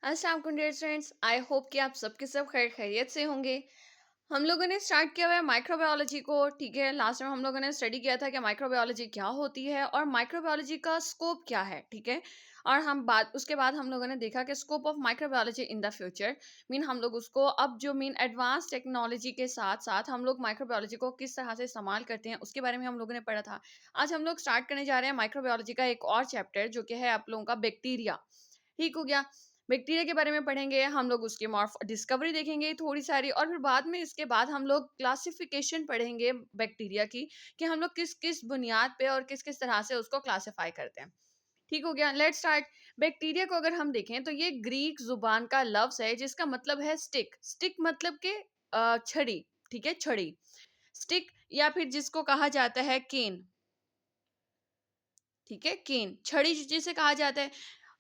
अस्सलाम वालेकुम dear friends. I hope कि आप सबके सब खैर खैरियत से होंगे। हम लोगों ने स्टार्ट किया हुआ है माइक्रोबायोलॉजी को। ठीक है, लास्ट में हम लोगों ने स्टडी किया था कि माइक्रोबायोलॉजी क्या होती है और माइक्रोबायोलॉजी का स्कोप क्या है। ठीक है, और हम बात उसके बाद हम लोगों ने देखा कि scope of microbiology in the future mean हम लोग उसको अब जो मीन एडवांस टेक्नोलॉजी के साथ साथ हम लोग माइक्रोबायोलॉजी को किस तरह से इस्तेमाल करते हैं उसके बारे में हम लोगों ने पढ़ा था। आज हम लोग स्टार्ट करने जा रहे हैं माइक्रोबायोलॉजी का एक और चैप्टर जो कि है आप लोगों का बैक्टीरिया। ठीक हो गया। बैक्टीरिया के बारे में पढ़ेंगे, हम लोग उसकी मॉर्फ डिस्कवरी देखेंगे थोड़ी सारी, और फिर बाद में इसके बाद हम लोग क्लासिफिकेशन पढ़ेंगे बैक्टीरिया की कि हम लोग किस किस बुनियाद पे और किस किस तरह से उसको क्लासिफाई करते हैं। ठीक हो गया, लेट्स स्टार्ट। बैक्टीरिया को अगर हम देखें तो ये ग्रीक जुबान का लफ्ज है जिसका मतलब है स्टिक। स्टिक मतलब के छड़ी। ठीक है, छड़ी, स्टिक, या फिर जिसको कहा जाता है केन। ठीक है, केन छड़ी जिसे कहा जाता है,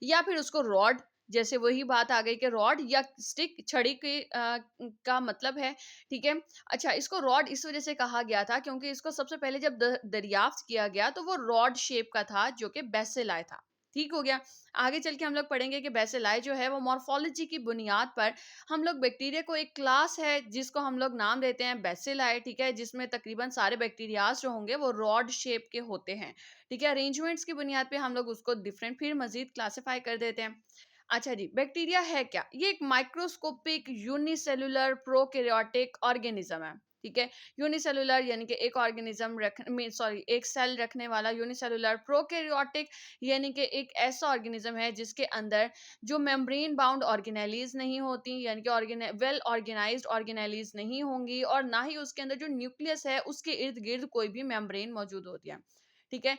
या फिर उसको रॉड। जैसे वही बात आ गई कि रॉड या स्टिक छड़ी के का मतलब है। ठीक है, अच्छा, इसको रॉड इस वजह से कहा गया था क्योंकि इसको सबसे पहले जब दरियाफ्त किया गया तो वो रॉड शेप का था जो कि बेसिलाई था। ठीक हो गया। आगे चल के हम लोग पढ़ेंगे कि बेसिलाई जो है वो मॉर्फोलॉजी की बुनियाद पर हम लोग बैक्टीरिया को एक क्लास है जिसको हम लोग नाम देते हैं बेसिलाई। ठीक है, जिसमें तकरीबन सारे बैक्टीरियाज जो होंगे वो रॉड शेप के होते हैं। ठीक है, अरेंजमेंट्स की बुनियाद पे हम लोग उसको डिफरेंट फिर मजीद क्लासिफाई कर देते हैं। अच्छा जी, बैक्टीरिया है क्या? ये एक माइक्रोस्कोपिक यूनिसेलुलर प्रोकैरियोटिक ऑर्गेनिज्म है। ठीक है, यूनिसेलुलर यानी कि एक ऑर्गेनिज्म एक सेल रखने वाला। यूनिसेलुलर प्रोकैरियोटिक यानी कि एक ऐसा ऑर्गेनिज्म है जिसके अंदर जो मेम्ब्रेन बाउंड ऑर्गेनेलीज नहीं होती, यानी कि वेल ऑर्गेनाइज्ड ऑर्गेनेलीज नहीं होंगी, और ना ही उसके अंदर जो न्यूक्लियस है उसके इर्द गिर्द कोई भी मेम्ब्रेन मौजूद होती है। ठीक है,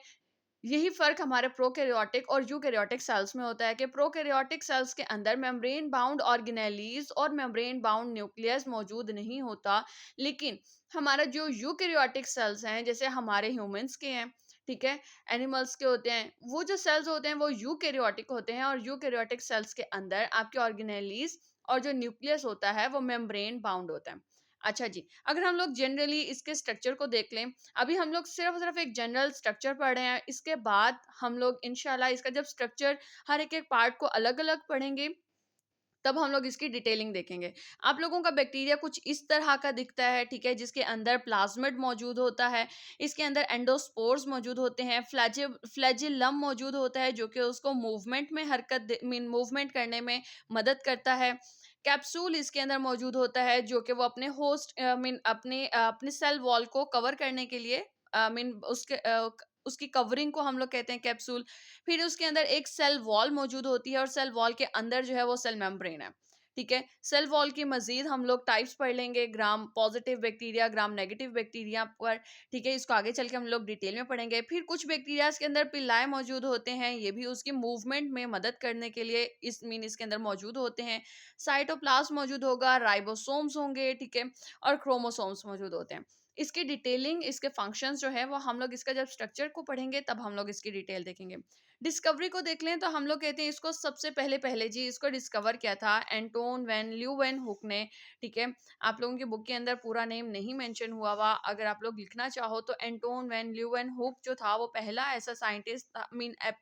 यही फ़र्क हमारे प्रोकैरियोटिक और यूकैरियोटिक सेल्स में होता है कि प्रोकैरियोटिक सेल्स के अंदर मेम्ब्रेन बाउंड ऑर्गेनेलीज और मेम्ब्रेन बाउंड न्यूक्लियस मौजूद नहीं होता। लेकिन हमारा जो यूकैरियोटिक सेल्स हैं, जैसे हमारे ह्यूमंस के हैं, ठीक है, एनिमल्स के होते हैं, वो जो सेल्स होते हैं वो यूकैरियोटिक होते हैं, और यूकैरियोटिक सेल्स के अंदर आपके ऑर्गेनेलीज और जो न्यूक्लियस होता है वो मेम्ब्रेन बाउंड होता है। अच्छा जी, अगर हम लोग जनरली इसके स्ट्रक्चर को देख लें, अभी हम लोग सिर्फ और सिर्फ एक जनरल स्ट्रक्चर पढ़ रहे हैं। इसके बाद हम लोग इंशाल्लाह इसका जब स्ट्रक्चर हर एक पार्ट को अलग-अलग पढ़ेंगे, तब हम लोग इसकी डिटेलिंग देखेंगे। आप लोगों का बैक्टीरिया कुछ इस तरह का दिखता है। ठीक है, जिसके अंदर प्लाज्मिड मौजूद होता है, इसके अंदर एंडोस्पोर्स मौजूद होते हैं, फ्लैजिलम मौजूद होता है जो कि उसको मूवमेंट में मूवमेंट करने में मदद करता है। कैप्सूल इसके अंदर मौजूद होता है जो कि वो अपने होस्ट अपने सेल वॉल को कवर करने के लिए उसकी कवरिंग को हम लोग कहते हैं कैप्सूल। फिर उसके अंदर एक सेल वॉल मौजूद होती है और सेल वॉल के अंदर जो है वो सेल मेम्ब्रेन है। ठीक है, सेल वॉल की मजीद हम लोग टाइप्स पढ़ लेंगे, gram positive bacteria, gram negative bacteria पर। ठीक है, इसको आगे चल के हम लोग डिटेल में पढ़ेंगे। फिर कुछ बैक्टीरिया के अंदर पिल्लाए मौजूद होते हैं, ये भी उसकी मूवमेंट में मदद करने के लिए इसके अंदर मौजूद होते हैं। साइटोप्लाज्म मौजूद होगा, राइबोसोम्स होंगे, ठीक है, और क्रोमोसोम्स मौजूद होते हैं। इसकी डिटेलिंग, इसके फंक्शंस जो है वो हम लोग इसका जब स्ट्रक्चर को पढ़ेंगे तब हम लोग इसकी डिटेल देखेंगे। डिस्कवरी को देख लें तो हम लोग कहते हैं इसको सबसे पहले पहले जी इसको डिस्कवर किया था एंटोन वैन ल्यूवेन हुक ने। ठीक है, आप लोगों की बुक के अंदर पूरा नेम नहीं मेंशन हुआ हुआ, अगर आप लोग लिखना चाहो तो एंटोन वैन ल्यूवेन हुक जो था वो पहला ऐसा साइंटिस्ट था,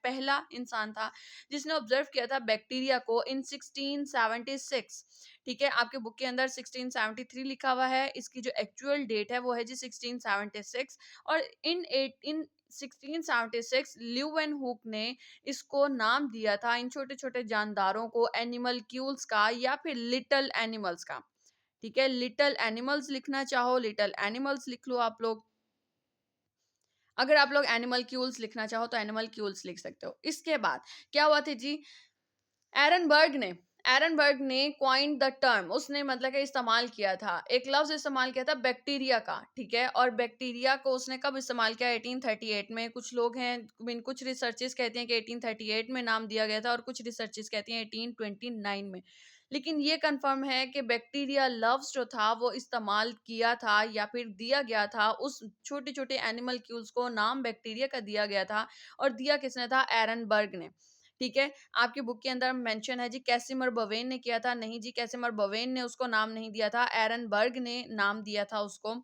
पहला इंसान था जिसने ऑब्जर्व किया था बैक्टीरिया को इन 1676। ठीक है, आपके बुक के अंदर 1673 लिखा हुआ है, इसकी जो एक्चुअल डेट है वो है जी 1676। और इन 1676 ल्यूवेन हुक ने इसको नाम दिया था इन छोटे छोटे जानदारों को एनिमलक्यूल्स का या फिर लिटल एनिमल्स का। ठीक है, लिटल एनिमल्स लिखना चाहो लिटल एनिमल्स लिख लो आप लोग। अगर आप लोग एनिमलक्यूल्स लिखना चाहो तो एनिमलक्यूल्स लिख सकते हो। इसके बाद क्या हुआ था जी, एरनबर्ग ने एरनबर्ग ने कॉइंड द टर्म, उसने मतलब कि इस्तेमाल किया था, एक लफ्ज इस्तेमाल किया था बैक्टीरिया का। ठीक है, और बैक्टीरिया को उसने कब इस्तेमाल किया? 1838 में। कुछ लोग हैं, कुछ रिसर्चेस कहते हैं कि 1838 में नाम दिया गया था और कुछ रिसर्चेस कहती हैं 1829 में। लेकिन ये कंफर्म है कि बैक्टीरिया लव्स जो था वो इस्तेमाल किया था या फिर दिया गया था, उस छोटे छोटे एनिमल क्यूल्स को नाम बैक्टीरिया का दिया गया था। और दिया किसने था? एरनबर्ग ने। ठीक है, आपकी बुक के अंदर मेंशन है जी कैसिमर बवेन ने किया था, नहीं जी, कैसिमर बवेन ने उसको नाम नहीं दिया था, एरनबर्ग ने नाम दिया था उसको।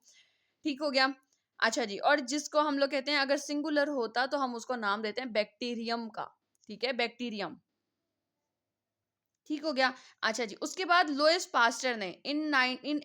ठीक हो गया। अच्छा जी, और जिसको हम लोग कहते हैं अगर सिंगुलर होता तो हम उसको नाम देते हैं बैक्टीरियम का। ठीक है, बैक्टीरियम। ठीक हो गया। अच्छा जी, उसके बाद लुईस पास्चर ने इन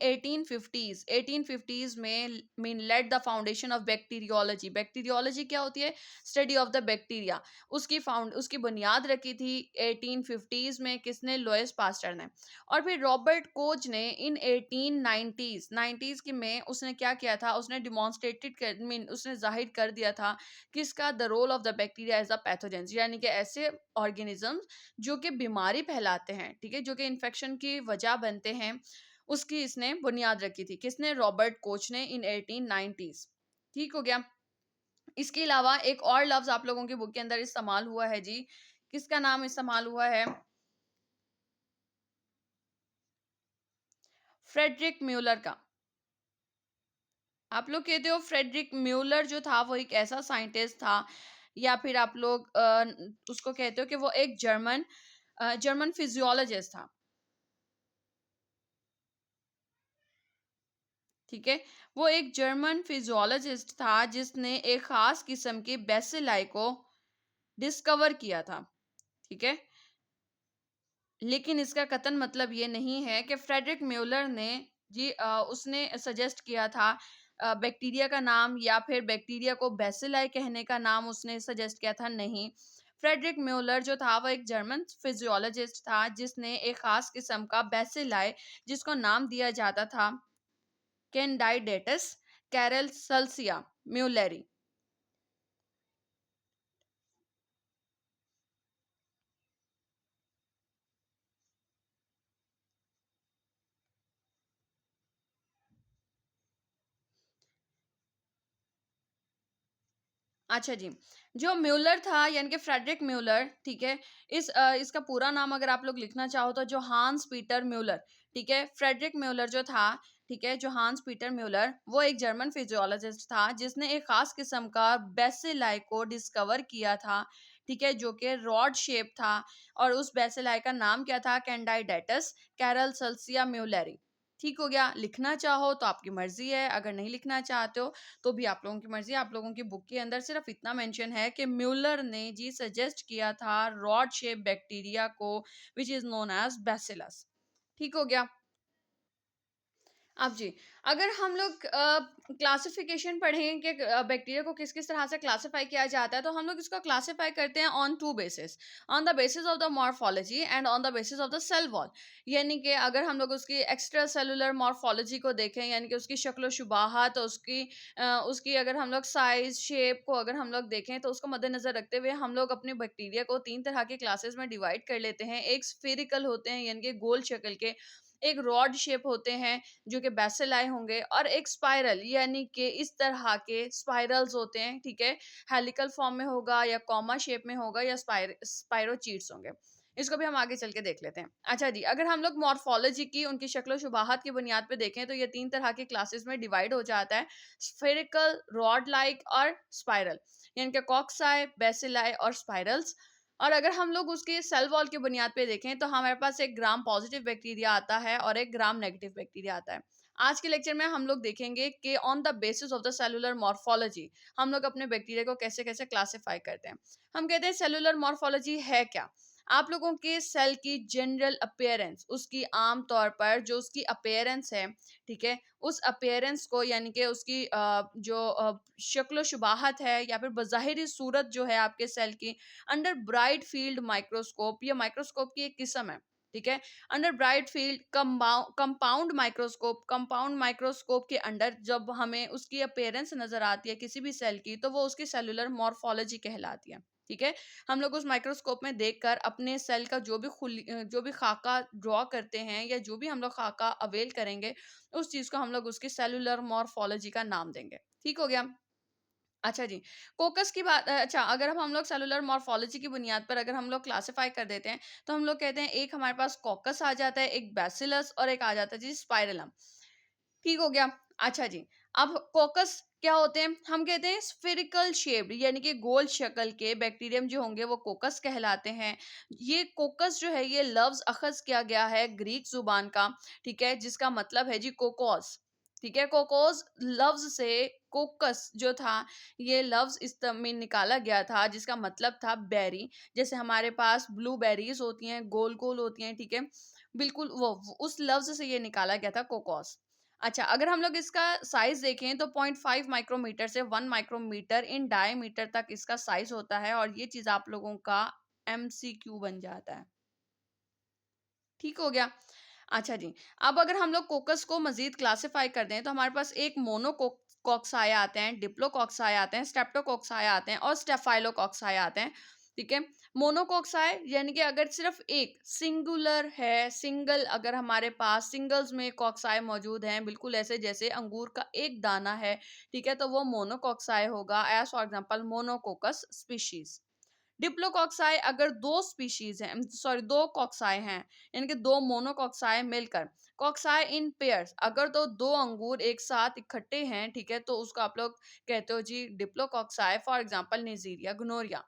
1850s में laid the foundation of bacteriology. Bacteriology क्या होती है? Study of the bacteria. उसकी बुनियाद रखी थी 1850s में, किसने? लुईस पास्चर ने। और फिर रॉबर्ट कोच ने इन 1890s की में उसने क्या किया था? उसने डिमॉन्स्ट्रेटेड कर मीन उसने ज़ाहिर कर दिया था किसका? The role of the bacteria as the pathogens, यानी कि ऐसे ऑर्गेनिज्म जो कि बीमारी फैलाते हैं, ठीक है, जो कि इन्फेक्शन की वजह बनते हैं, उसकी इसने बुनियाद रखी थी। किसने? रॉबर्ट कोच ने इन 1890s। ठीक हो गया। इसके अलावा एक और लफ्ज आप लोगों की बुक के अंदर इस्तेमाल हुआ है जी, किसका नाम इस्तेमाल हुआ है? फ्रेडरिक म्यूलर का। आप लोग कहते हो फ्रेडरिक म्यूलर जो था वो एक ऐसा साइंटिस्ट था, या फिर आप लोग उसको कहते हो कि वो एक जर्मन फिजियोलॉजिस्ट था। ठीक है, वो एक जर्मन फिजियोलॉजिस्ट था जिसने एक खास किस्म के बेसिलाई को डिस्कवर किया था। ठीक है, लेकिन इसका कतन मतलब ये नहीं है कि फ्रेडरिक म्यूलर ने उसने सजेस्ट किया था बैक्टीरिया का नाम, या फिर बैक्टीरिया को बेसिलाई कहने का नाम उसने सजेस्ट किया था, नहीं। फ्रेडरिक म्यूलर जो था वो एक जर्मन फिजियोलॉजिस्ट था जिसने एक खास किस्म का बेसिलाई, जिसको नाम दिया जाता था कैंडाइडेटस कैरलसल्सिया म्यूलरी। अच्छा जी, जो म्यूलर था यानी कि फ्रेडरिक म्यूलर, ठीक है, इसका पूरा नाम अगर आप लोग लिखना चाहो तो जो हांस पीटर म्यूलर, ठीक है, फ्रेडरिक म्यूलर जो था, ठीक है, जो हांस पीटर म्यूलर, वो एक जर्मन फिजियोलॉजिस्ट था जिसने एक खास किस्म का बेसिलाई को डिस्कवर किया था, ठीक है, जो कि रॉड शेप था, और उस बेसिलाई का नाम क्या था? कैंडाइडेटस कैरलसल्सिया म्यूलरी। ठीक हो गया। लिखना चाहो तो आपकी मर्जी है, अगर नहीं लिखना चाहते हो तो भी आप लोगों की मर्जी है। आप लोगों की बुक के अंदर सिर्फ इतना मेंशन है कि म्यूलर ने जी सजेस्ट किया था रॉड शेप बैक्टीरिया को, which is known as bacillus. ठीक हो गया। अब जी, अगर हम लोग क्लासिफिकेशन पढ़ें कि बैक्टीरिया को किस किस तरह से क्लासिफाई किया जाता है, तो हम लोग इसको क्लासिफाई करते हैं on two basis, on the basis of the morphology and on the basis of the cell wall. यानी कि अगर हम लोग उसकी एक्स्ट्रा सेलुलर मॉर्फोलॉजी को देखें, यानी कि उसकी शक्ल शुबाहत, उसकी अगर हम लोग साइज शेप को अगर हम लोग देखें, तो उसको मद्देनजर रखते हुए हम लोग अपने बैक्टीरिया को तीन तरह के क्लासेस में डिवाइड कर लेते हैं। एक स्फेरिकल होते हैं यानी कि गोल शक्ल के, एक रॉड शेप होते हैं जो कि बेसिलाई होंगे, और एक स्पाइरल यानी कि इस तरह के स्पाइरल्स होते हैं, ठीक है, हेलिकल फॉर्म में होगा या कॉमा शेप में होगा या स्पाइरोचीट्स होंगे। इसको भी हम आगे चल के देख लेते हैं। अच्छा जी, अगर हम लोग मॉर्फोलॉजी की उनकी शक्ल शुबाहत की बुनियाद पे देखें तो ये तीन तरह के क्लासेस में डिवाइड हो जाता है, स्फेरिकल, रॉड लाइक और स्पाइरल, यानी कि कॉक्साई, बेसिलाई और स्पाइरल्स। और अगर हम लोग उसके सेल वॉल की बुनियाद पे देखें तो हमारे पास एक ग्राम पॉजिटिव बैक्टीरिया आता है और एक ग्राम नेगेटिव बैक्टीरिया आता है। आज के लेक्चर में हम लोग देखेंगे कि on the basis of the cellular morphology हम लोग अपने बैक्टीरिया को कैसे कैसे क्लासिफाई करते हैं। हम कहते हैं सेलुलर मॉर्फोलॉजी है क्या? आप लोगों के सेल की जनरल अपीयरेंस, उसकी आम तौर पर जो उसकी अपीयरेंस है, ठीक है, उस अपीयरेंस को यानी कि उसकी शक्ल शुबाहत है या फिर बज़ाहिरी सूरत जो है आपके सेल की, अंडर ब्राइट फील्ड माइक्रोस्कोप, ये माइक्रोस्कोप की एक किस्म है, ठीक है, under bright field compound microscope के अंडर जब हमें उसकी अपीयरेंस नजर आती है किसी भी सेल की, तो वो उसकी सेलुलर मॉर्फोलॉजी कहलाती है। ठीक है, हम लोग उस माइक्रोस्कोप में देखकर अपने सेल का जो भी खाका ड्रॉ करते हैं या जो भी हम लोग खाका अवेल करेंगे, उस चीज को हम लोग उसकी सेलुलर मॉर्फोलॉजी का नाम देंगे। ठीक हो गया। अच्छा जी, कोकस की बात अच्छा, अगर अब हम लोग सेलुलर मॉर्फोलॉजी की बुनियाद पर अगर हम लोग क्लासिफाई कर देते हैं, तो हम लोग कहते हैं एक हमारे पास कोकस आ जाता है, एक बैसिलस और एक आ जाता है जी स्पाइरलम। ठीक हो गया। अच्छा जी, अब कोकस क्या होते हैं? हम कहते हैं स्फेरिकल शेप्ड यानी कि गोल शक्ल के बैक्टीरियम जो होंगे वो कोकस कहलाते हैं। ये कोकस जो है ये लफ्ज़ अख़ज़ किया गया है ग्रीक ज़ुबान का, ठीक है? जिसका मतलब है जी कोकोस, ठीक है? कोकोस लफ्ज़ से कोकस जो था, ये लफ्ज इस में निकाला गया था जिसका मतलब था बेरी। जैसे हमारे पास ब्लूबेरीज होती हैं, गोल गोल होती हैं, ठीक है, बिल्कुल उस लफ्ज से ये निकाला गया था कोकोस। अच्छा, अगर हम लोग इसका साइज देखें तो 0.5 माइक्रोमीटर से 1 माइक्रोमीटर इन डायमीटर तक इसका साइज होता है, और ये चीज आप लोगों का एमसीक्यू बन जाता है। ठीक हो गया। अच्छा जी, अब अगर हम लोग कोकस को मजीद क्लासिफाई कर दें तो हमारे पास एक मोनोकोक्साई आते हैं, डिप्लोकोक्साई आते हैं, स्टेप्टोकोक्साई आते हैं और स्टेफाइलोकोक्साई आते हैं। ठीक है, मोनोकोक्साई यानी कि अगर सिर्फ एक सिंगुलर है, सिंगल, अगर हमारे पास सिंगल्स में कॉक्साई मौजूद हैं, बिल्कुल ऐसे जैसे अंगूर का एक दाना है, ठीक है, तो वो मोनोकोक्साई होगा, as for example monococcus species. Diplococci अगर दो स्पीशीज हैं, सॉरी दो कॉक्साई हैं, यानी कि दो मोनोकॉक्साई मिलकर, कॉक्साई इन पेयर्स, अगर तो दो अंगूर एक साथ इकट्ठे हैं, ठीक है, तो उसको आप लोग कहते हो जी डिप्लोकॉक्साई, फॉर एग्जांपल निजीरिया ग्नोरिया।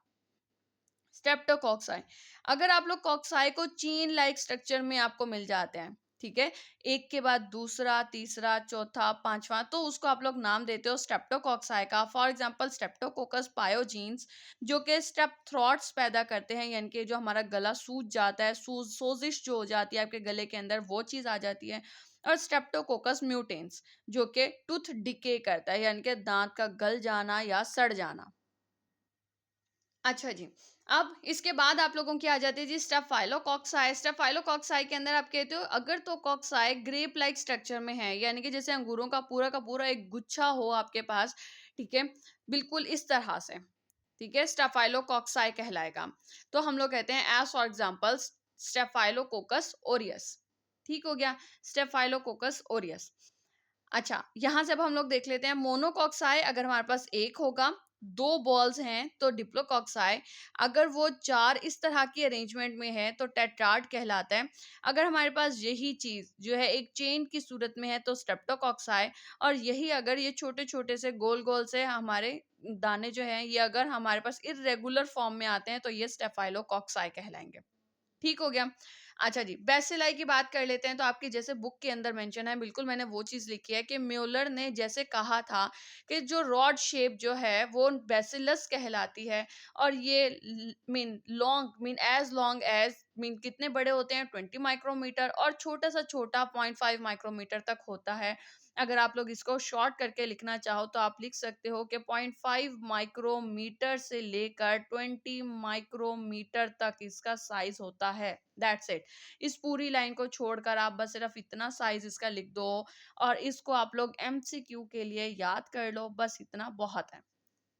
स्टेप्टोकॉक्साई, अगर आप लोग कॉक्साई को चेन लाइक स्ट्रक्चर में आपको मिल जाते हैं, ठीक है, एक के बाद दूसरा, तीसरा, चौथा, पांचवा, तो उसको आप लोग नाम देते हो स्टेप्टोकॉक्साई का। फॉर एग्जांपल स्टेप्टोकोकस पायोजीन्स, जो कि स्टेप थ्रॉट्स पैदा करते हैं, यानी कि जो हमारा गला सूज जाता है, सोजिश जो हो जाती है आपके गले के अंदर, वो चीज आ जाती है। और स्टेप्टोकोकस म्यूटेंस, जो कि टूथ डिके करता है, यानी कि दांत का गल जाना या सड़ जाना। अच्छा जी, अब इसके बाद आप लोगों की आ जाती है जी स्टेफाइलोकॉक्साई। स्टेफाइलोकॉक्साई के अंदर आप कहते हो अगर तो कॉक्साई ग्रेप लाइक स्ट्रक्चर में है, यानी कि जैसे अंगूरों का पूरा एक गुच्छा हो आपके पास, ठीक है, बिल्कुल इस तरह से, ठीक है, स्टेफाइलोकॉक्साई कहलाएगा। तो हम लोग कहते हैं as for example Staphylococcus aureus. ठीक हो गया, स्टेफाइलोकोकस ओरियस। अच्छा, यहाँ से अब हम लोग देख लेते हैं मोनोकॉक्साई, अगर हमारे पास एक होगा, दो बॉल्स हैं तो डिप्लोकॉक्साई, अगर वो चार इस तरह की अरेंजमेंट में है तो टेट्राड कहलाता है। अगर हमारे पास यही चीज जो है एक चेन की सूरत में है तो स्ट्रेप्टोकॉक्साई, और यही अगर ये छोटे छोटे से गोल गोल से हमारे दाने जो हैं ये अगर हमारे पास इरेगुलर फॉर्म में आते हैं तो ये स्टेफाइलोकॉक्साई कहलाएंगे। ठीक हो गया। अच्छा जी, बेसिलाई की बात कर लेते हैं, तो आपकी जैसे बुक के अंदर मेंशन है, बिल्कुल मैंने वो चीज़ लिखी है कि म्यूलर ने जैसे कहा था कि जो रॉड शेप जो है वो बेसिलस कहलाती है, और ये mean long mean as long as mean कितने बड़े होते हैं 20 माइक्रोमीटर, और छोटा सा छोटा 0.5 माइक्रोमीटर तक होता है। अगर आप लोग इसको शॉर्ट करके लिखना चाहो तो आप लिख सकते हो कि 0.5 माइक्रोमीटर से लेकर 20 माइक्रोमीटर तक इसका साइज होता है। That's it. इस पूरी लाइन को छोड़कर आप बस सिर्फ इतना साइज इसका लिख दो, और इसको आप लोग एमसीक्यू के लिए याद कर लो, बस इतना बहुत है।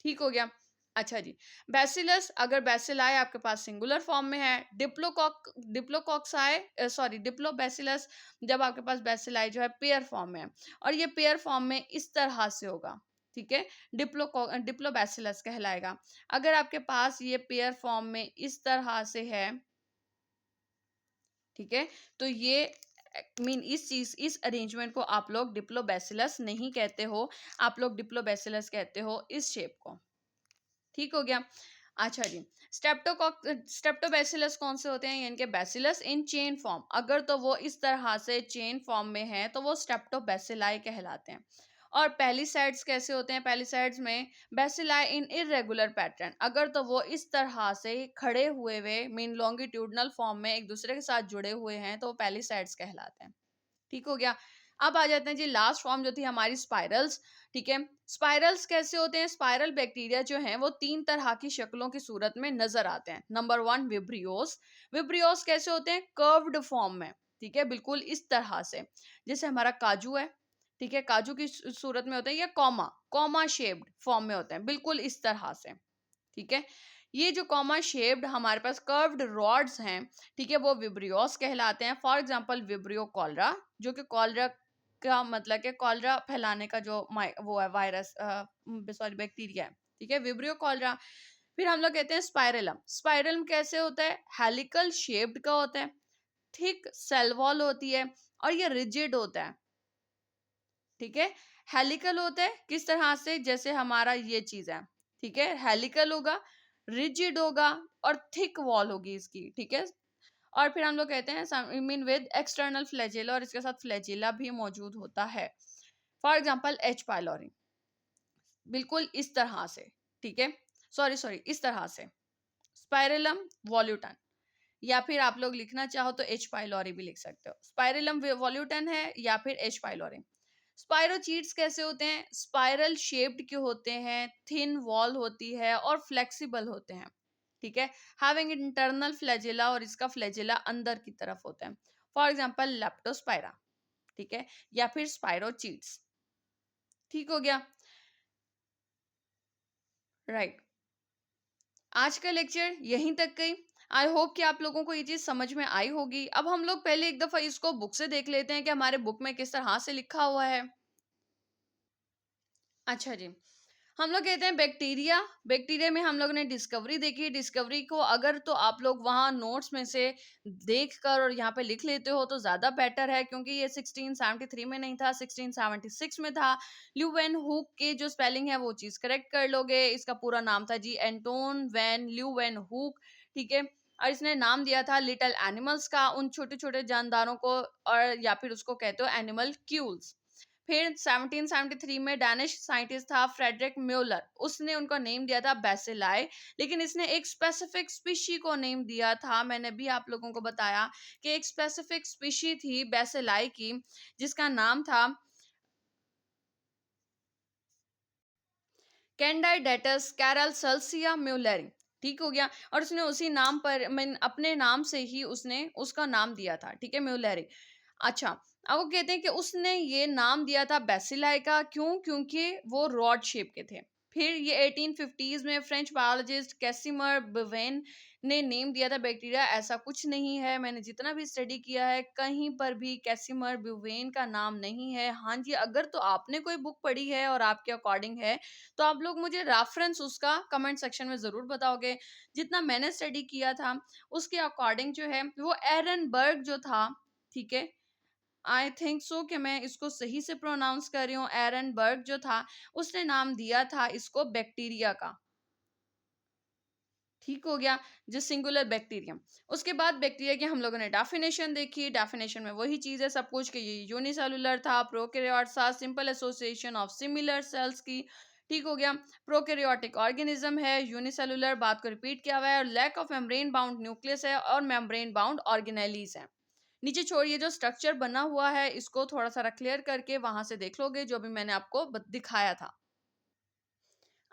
ठीक हो गया। अच्छा जी, बैसिलस, अगर बैसिलाई आपके पास सिंगुलर फॉर्म में है, डिप्लोकॉक्साई सॉरी डिप्लोबैसिलस जब आपके पास बैसिलाई जो है पेयर फॉर्म में है, और ये पेयर फॉर्म में इस तरह से होगा, ठीक है, डिप्लोबैसिलस कहलाएगा। अगर आपके पास ये पेयर फॉर्म में इस तरह से है, ठीक है, तो ये मीन इस चीज इस अरेंजमेंट को आप लोग डिप्लोबैसिलस नहीं कहते हो, आप लोग डिप्लोबैसिलस कहते हो इस शेप को। ठीक हो गया। अच्छा जी, स्टेप्टोबैसिलस कौन से होते हैं, यानी कि बैसिलस इन चेन फॉर्म, अगर तो वो इस तरह से चेन फॉर्म में है तो वो स्टेप्टोबैसिलाई कहलाते हैं। और पेलिसैड्स कैसे होते हैं, पेलिसैड्स में बैसिलाई इन इरेगुलर पैटर्न, अगर तो वो इस तरह से खड़े हुए हुए मीन लॉन्गिट्यूडनल फॉर्म में एक दूसरे के साथ जुड़े हुए हैं तो पेलिसैड्स कहलाते हैं। ठीक हो गया। अब आ जाते हैं जी लास्ट फॉर्म जो थी हमारी स्पाइरल्स। ठीक है, स्पाइरल्स कैसे होते हैं, स्पाइरल बैक्टीरिया जो हैं वो तीन तरह की शक्लों की सूरत में नजर आते हैं। Number one विब्रियोस। विब्रियोस कैसे होते हैं, कर्व्ड फॉर्म में, ठीक है, बिल्कुल इस तरह से, जैसे हमारा काजू है, ठीक है, काजू की सूरत में होते हैं, या कॉमा कॉमा शेप्ड फॉर्म में होते हैं, बिल्कुल इस तरह से। ठीक है, ये जो कॉमा शेप्ड हमारे पास कर्व्ड रॉड्स हैं, ठीक है, वो विब्रियोस कहलाते हैं। फॉर एग्जांपल विब्रियो कॉलरा, जो कि कॉलरा का मतलब है कॉलरा फैलाने का जो वो है वायरस, सॉरी बैक्टीरिया है, ठीक है, विब्रियो कॉलरा। फिर हम लोग कहते हैं स्पाइरलम। स्पाइरलम कैसे होता है, हेलिकल शेप्ड का होता है, थिक सेल वॉल होती है, और ये रिजिड होता है। ठीक है, हेलिकल होता है किस तरह से, जैसे हमारा ये चीज है, ठीक है, हेलिकल होगा, रिजिड होगा, और थिक वॉल होगी इसकी, ठीक है। और फिर हम लोग कहते हैं मीन विद एक्सटर्नल फ्लैजिला, और इसके साथ फ्लैजिला भी मौजूद होता है। For example H pylori. बिल्कुल इस तरह से, ठीक है? सॉरी, इस तरह से, स्पाइरलम वॉल्यूटन, या फिर आप लोग लिखना चाहो तो एच पाइलोरी भी लिख सकते हो। स्पाइरलम वॉल्यूटन है या फिर एच पाइलोरी। स्पाइरोचीट्स कैसे होते हैं? स्पाइरल शेप्ड के होते हैं, थिन वॉल होती है और फ्लेक्सिबल होते हैं, ठीक है? हैविंग इंटरनल फ्लैजेला, और इसका फ्लैजेला अंदर की तरफ होता है। फॉर एग्जांपल लेप्टोस्पाइरा, ठीक है? या फिर स्पाइरोचीट्स, ठीक हो गया? राइट। आज का लेक्चर यहीं तक गई। आई होप कि आप लोगों को ये चीज समझ में आई होगी। अब हम लोग पहले एक दफा इसको बुक से देख लेते हैं कि हमारे बुक में किस तरह से लिखा हुआ है। अच्छा जी, हम लोग कहते हैं बैक्टीरिया। बैक्टीरिया में हम लोग ने डिस्कवरी देखी। डिस्कवरी को अगर तो आप लोग वहाँ नोट्स में से देख कर और यहाँ पे लिख लेते हो तो ज़्यादा बेटर है, क्योंकि ये 1673 में नहीं था, 1676 में था। ल्यू वैन हुक के जो स्पेलिंग है वो चीज़ करेक्ट कर लोगे। इसका पूरा नाम था जी एंटोन वैन ल्यू वैन हुक, ठीक है? और इसने नाम दिया था लिटिल एनिमल्स का, उन छोटे छोटे जानदारों को, और या फिर उसको कहते हो एनिमल क्यूल्स। फिर 1773 में डैनिश साइंटिस्ट था फ्रेडरिक म्यूलर, उसने उनको नेम दिया था बेसिलाई। लेकिन इसने एक स्पेसिफिक स्पीशी को नेम दिया था। मैंने भी आप लोगों को बताया कि एक स्पेसिफिक स्पीशी थी बेसिलाई की, जिसका नाम था कैंडाइडेटस कैरलसल्सिया म्यूलरी, ठीक हो गया? और उसने उसी नाम पर अपने नाम से ही उसने उसका नाम दिया था, ठीक है, म्यूलरी। अच्छा, अब वो कहते हैं कि उसने ये नाम दिया था बेसिलाई का, क्यों? क्योंकि वो रॉड शेप के थे। फिर ये 1850s में फ्रेंच बायोलॉजिस्ट कैसिमर बिवेन ने नेम दिया था बैक्टीरिया। ऐसा कुछ नहीं है, मैंने जितना भी स्टडी किया है कहीं पर भी कैसिमर बिवेन का नाम नहीं है। हाँ जी, अगर तो आपने कोई बुक पढ़ी है और आपके अकॉर्डिंग है तो आप लोग मुझे रेफरेंस उसका कमेंट सेक्शन में ज़रूर बताओगे। जितना मैंने स्टडी किया था उसके अकॉर्डिंग जो है वो एरनबर्ग जो था, ठीक है, आई थिंक सो कि मैं इसको सही से प्रोनाउंस कर रही हूँ, एरनबर्ग जो था उसने नाम दिया था इसको बैक्टीरिया का, ठीक हो गया? जो सिंगुलर बैक्टीरियम। उसके बाद बैक्टीरिया की हम लोगों ने डेफिनेशन देखी। डेफिनेशन में वही चीज़ है सब कुछ, कि ये यूनिसेलुलर था, प्रोकैरियोट था, simple association of similar sales की, ठीक हो गया? प्रोकैरियोटिक ऑर्गेनिज्म है, यूनिसेलुलर, बात को रिपीट किया हुआ है, और lack of membrane bound nucleus है और मेम्ब्रेन बाउंड ऑर्गेनेलीज है। नीचे छोड़िए, जो स्ट्रक्चर बना हुआ है इसको थोड़ा सा क्लियर करके वहां से देख लोगे जो भी मैंने आपको दिखाया था।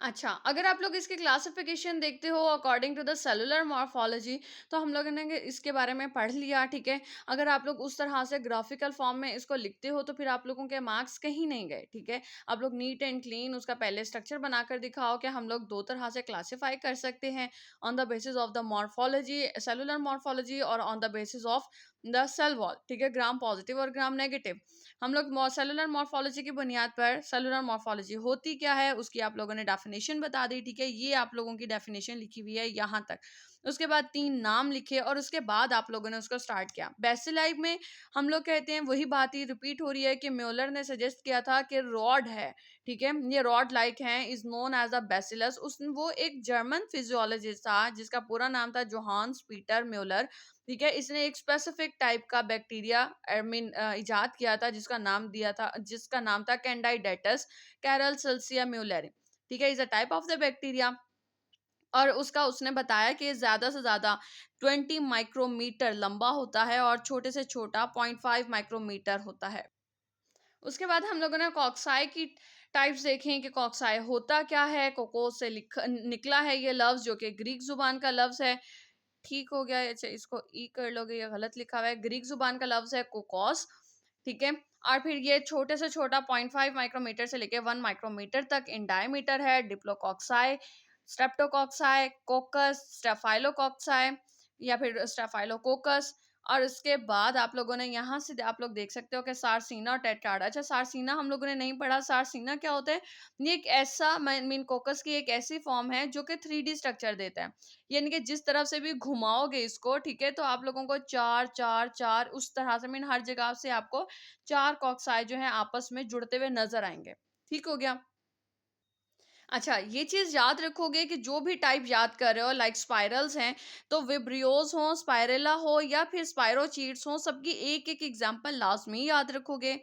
अच्छा, अगर आप लोग इसके क्लासिफिकेशन देखते हो according to the cellular morphology, तो हम लोगों ने इसके बारे में पढ़ लिया, ठीक है? अगर आप लोग उस तरह से ग्राफिकल फॉर्म में इसको लिखते हो तो फिर आप लोगों के मार्क्स कहीं नहीं गए, ठीक है? आप लोग नीट एंड क्लीन उसका पहले स्ट्रक्चर बनाकर दिखाओ कि हम लोग दो तरह से क्लासीफाई कर सकते हैं, on the basis of the morphology, cellular morphology, और on the basis of the cell wall, ठीक है, ग्राम पॉजिटिव और ग्राम नेगेटिव। हम लोग सेलुलर मॉर्फोलॉजी की बुनियाद पर सेलुलर मॉर्फोलॉजी होती क्या है उसकी आप लोगों ने डेफिनेशन बता दी, ठीक है? ये आप लोगों की डेफिनेशन लिखी हुई है यहाँ तक। उसके बाद 3 नाम लिखे और उसके बाद आप लोगों ने उसको स्टार्ट किया। बेसिलाई में हम लोग कहते हैं वही बात ही रिपीट हो रही है कि म्यूलर ने सजेस्ट किया था कि रॉड है, ठीक है? ये रॉड लाइक हैं, is known as a bacillus. उस वो एक जर्मन फिजियोलॉजिस्ट था जिसका पूरा नाम था जोहान्स पीटर म्यूलर, ठीक है? इसने एक स्पेसिफिक टाइप का बैक्टीरिया आई मीन इजाद किया था जिसका नाम था कैंडाइडेटस कैरलसल्सिया म्यूलरी, ठीक है? Is a type of the bacteria, और उसका उसने बताया कि ज्यादा से ज्यादा 20 माइक्रोमीटर लंबा होता है और छोटे से छोटा 0.5 माइक्रोमीटर होता है। उसके बाद हम लोगों ने कॉक्साई की टाइप्स देखें कि कॉक्साई होता क्या है। कोकोस से निकला है ये लफ्ज, जो कि ग्रीक जुबान का लफ्ज है, ठीक हो गया? अच्छा, इसको ई कर लोगे, ये गलत लिखा हुआ है, ग्रीक जुबान का लफ्ज है कोकोस, ठीक है? और फिर ये छोटे से छोटा 0.5 माइक्रोमीटर से लेके 1 माइक्रोमीटर तक इन डायमीटर है। डिप्लोकॉक्साई, स्ट्रेप्टोकॉक्साई, कोकस, स्टेफाइलोकॉक्साई या फिर स्टेफाइलोकोकस। और उसके बाद आप लोगों ने यहाँ से आप लोग देख सकते हो कि सारसीना और टेट्राड। अच्छा, सारसीना हम लोगों ने नहीं पढ़ा। सारसीना क्या होता है? ये एक ऐसा मीन कोकस की एक ऐसी फॉर्म है जो कि 3D स्ट्रक्चर देता है, यानी कि जिस तरफ से भी घुमाओगे इसको, ठीक है, तो आप लोगों को चार चार चार उस तरह से मीन हर जगह से आपको चार कॉक्साई जो है आपस में जुड़ते हुए नजर आएंगे, ठीक हो गया? अच्छा, ये चीज याद रखोगे कि जो भी टाइप याद कर रहे हो लाइक स्पाइरल्स हैं, तो विब्रियोज हो, स्पाइरेला हो या फिर स्पाइरोचीट्स हो, सबकी एक एक एग्जाम्पल लाजमी याद रखोगे,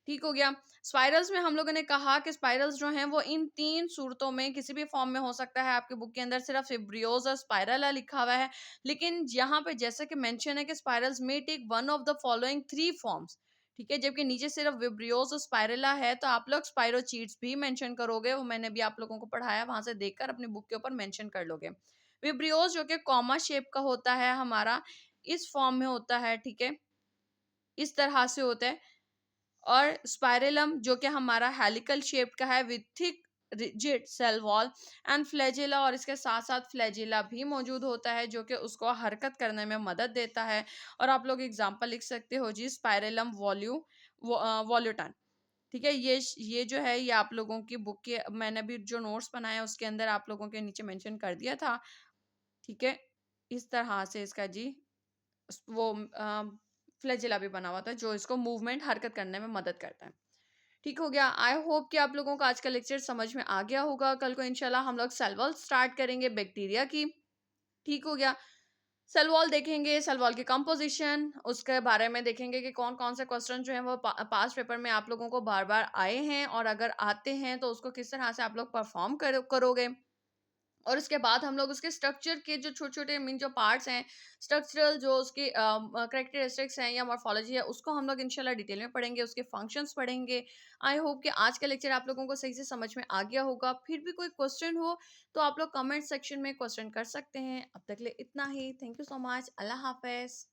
ठीक हो गया। स्पाइरल्स में हम लोगों ने कहा कि स्पाइरल्स जो हैं वो इन 3 सूरतों में किसी भी फॉर्म में हो सकता है। आपकी बुक के अंदर सिर्फ फिब्रियोज और स्पाइरला लिखा हुआ है। लेकिन यहाँ पे जैसे कि मेंशन है कि spirals may take one of the following 3 forms, ठीक है? जबकि नीचे सिर्फ विब्रियोज और स्पाइरला है, तो आप लोग स्पाइरोचीट्स भी मेंशन करोगे। वो मैंने भी आप लोगों को पढ़ाया, वहाँ से देखकर अपनी बुक के ऊपर मेंशन कर लोगे। विब्रियोज जो कि कॉमा शेप का होता है हमारा, इस फॉर्म में होता है, ठीक है? इस तरह से होता है। और स्पाइरलम जो कि हमारा हेलिकल शेप का है with thick rigid cell wall and flagella, और इसके साथ साथ फ्लैजिला भी मौजूद होता है जो कि उसको हरकत करने में मदद देता है। और आप लोग एग्जांपल लिख सकते हो जी, स्पाइरलम वॉल्यूटन, ठीक है? ये जो है ये आप लोगों की बुक के, मैंने भी जो नोट्स बनाया उसके अंदर आप लोगों के नीचे मेंशन कर दिया था, ठीक है? इस तरह से इसका जी वो फ्लैजिला भी बना हुआ था जो इसको मूवमेंट हरकत करने में मदद करता है। ठीक हो गया। आई होप कि आप लोगों को आज का लेक्चर समझ में आ गया होगा। कल को इंशाल्लाह हम लोग सेल वॉल स्टार्ट करेंगे बैक्टीरिया की। ठीक हो गया। सेल वॉल देखेंगे, सेल वॉल की कंपोजिशन, उसके बारे में देखेंगे कि कौन-कौन से क्वेश्चन जो हैं वो पास्ट पेपर में आप लोगों को बार-बार आए हैं, और अगर आते हैं तो उसको किस तरह से आप लोग परफॉर्म करोगे। और उसके बाद हम लोग उसके स्ट्रक्चर के जो छोटे-छोटे मीन जो पार्ट्स हैं, स्ट्रक्चरल जो उसके कैरेक्टरिस्टिक्स हैं या मॉर्फोलॉजी है, उसको हम लोग इंशाल्लाह डिटेल में पढ़ेंगे, उसके फंक्शंस पढ़ेंगे। आई होप कि आज का लेक्चर आप लोगों को सही से समझ में आ गया होगा। फिर भी कोई क्वेश्चन हो तो आप लोग कमेंट सेक्शन में क्वेश्चन कर सकते हैं। अब तक के लिए इतना ही। Thank you so much. अल्लाह हाफ़िज़।